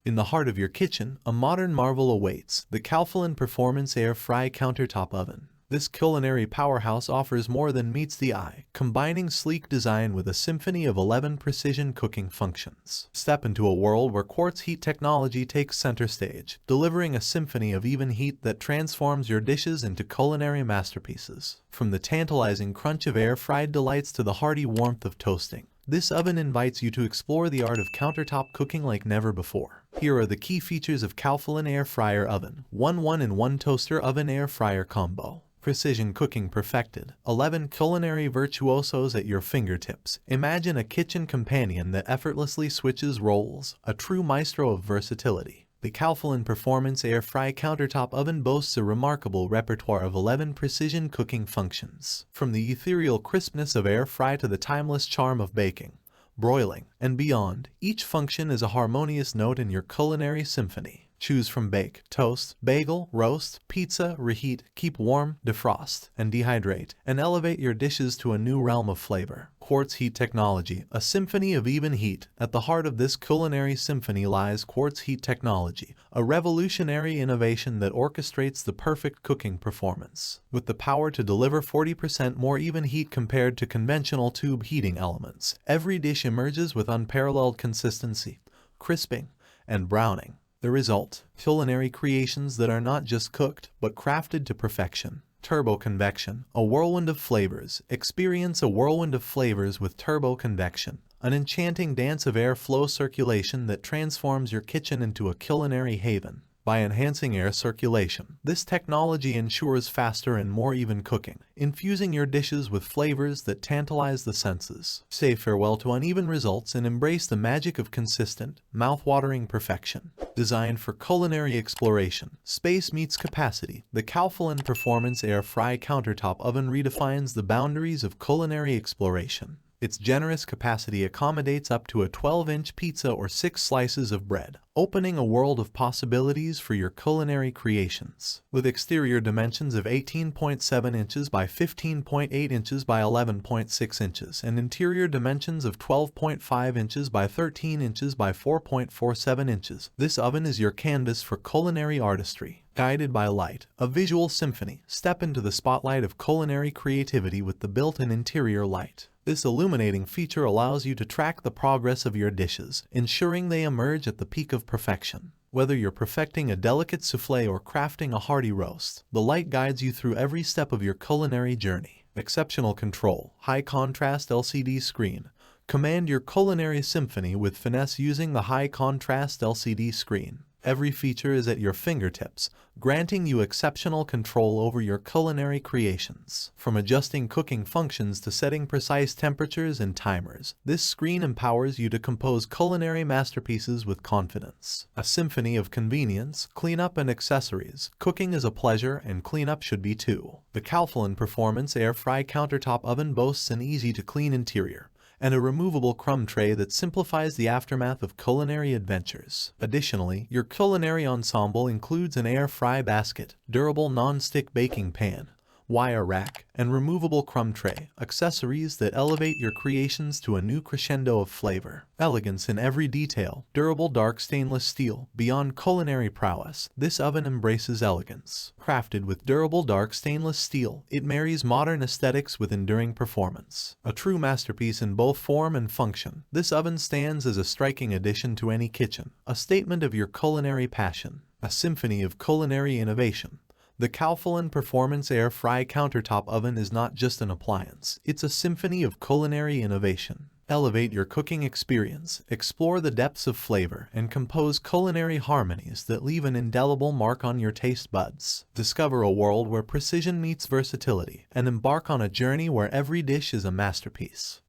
In the heart of your kitchen, a modern marvel awaits, the Calphalon Performance Air Fry Countertop Oven. This culinary powerhouse offers more than meets the eye, combining sleek design with a symphony of 11 precision cooking functions. Step into a world where quartz heat technology takes center stage, delivering a symphony of even heat that transforms your dishes into culinary masterpieces. From the tantalizing crunch of air-fried delights to the hearty warmth of toasting, this oven invites you to explore the art of countertop cooking like never before. Here are the key features of Calphalon Air Fryer Oven. 1-1-in-1 Toaster Oven Air Fryer Combo. Precision cooking perfected. 11 culinary virtuosos at your fingertips. Imagine a kitchen companion that effortlessly switches roles, a true maestro of versatility. The Calphalon Performance Air Fry Countertop Oven boasts a remarkable repertoire of 11 precision cooking functions. From the ethereal crispness of air fry to the timeless charm of baking, broiling, and beyond, each function is a harmonious note in your culinary symphony. Choose from bake, toast, bagel, roast, pizza, reheat, keep warm, defrost, and dehydrate, and elevate your dishes to a new realm of flavor. Quartz heat technology, a symphony of even heat. At the heart of this culinary symphony lies quartz heat technology, a revolutionary innovation that orchestrates the perfect cooking performance. With the power to deliver 40% more even heat compared to conventional tube heating elements, every dish emerges with unparalleled consistency, crisping, and browning. The result, culinary creations that are not just cooked, but crafted to perfection. Turbo convection, a whirlwind of flavors. Experience a whirlwind of flavors with turbo convection, an enchanting dance of air flow circulation that transforms your kitchen into a culinary haven. By enhancing air circulation, this technology ensures faster and more even cooking, infusing your dishes with flavors that tantalize the senses. Say farewell to uneven results and embrace the magic of consistent, mouth-watering perfection. Designed for culinary exploration, space meets capacity. The Calphalon Performance Air Fry Countertop Oven redefines the boundaries of culinary exploration. Its generous capacity accommodates up to a 12-inch pizza or 6 slices of bread, opening a world of possibilities for your culinary creations. With exterior dimensions of 18.7 inches by 15.8 inches by 11.6 inches and interior dimensions of 12.5 inches by 13 inches by 4.47 inches, this oven is your canvas for culinary artistry. Guided by light, a visual symphony, step into the spotlight of culinary creativity with the built-in interior light. This illuminating feature allows you to track the progress of your dishes, ensuring they emerge at the peak of perfection. Whether you're perfecting a delicate souffle or crafting a hearty roast, the light guides you through every step of your culinary journey. Exceptional control, high-contrast LCD screen. Command your culinary symphony with finesse using the high-contrast LCD screen. Every feature is at your fingertips, granting you exceptional control over your culinary creations. From adjusting cooking functions to setting precise temperatures and timers, this screen empowers you to compose culinary masterpieces with confidence. A symphony of convenience, cleanup, and accessories. Cooking is a pleasure, and cleanup should be too. The Calphalon Performance Air Fry Countertop Oven boasts an easy-to-clean interior and a removable crumb tray that simplifies the aftermath of culinary adventures. Additionally, your culinary ensemble includes an air fry basket, durable non-stick baking pan, wire rack, and removable crumb tray, accessories that elevate your creations to a new crescendo of flavor. Elegance in every detail, durable dark stainless steel. Beyond culinary prowess, this oven embraces elegance. Crafted with durable dark stainless steel, it marries modern aesthetics with enduring performance. A true masterpiece in both form and function, this oven stands as a striking addition to any kitchen, a statement of your culinary passion, a symphony of culinary innovation. The Calphalon Performance Air Fry Countertop Oven is not just an appliance, it's a symphony of culinary innovation. Elevate your cooking experience, explore the depths of flavor, and compose culinary harmonies that leave an indelible mark on your taste buds. Discover a world where precision meets versatility, and embark on a journey where every dish is a masterpiece.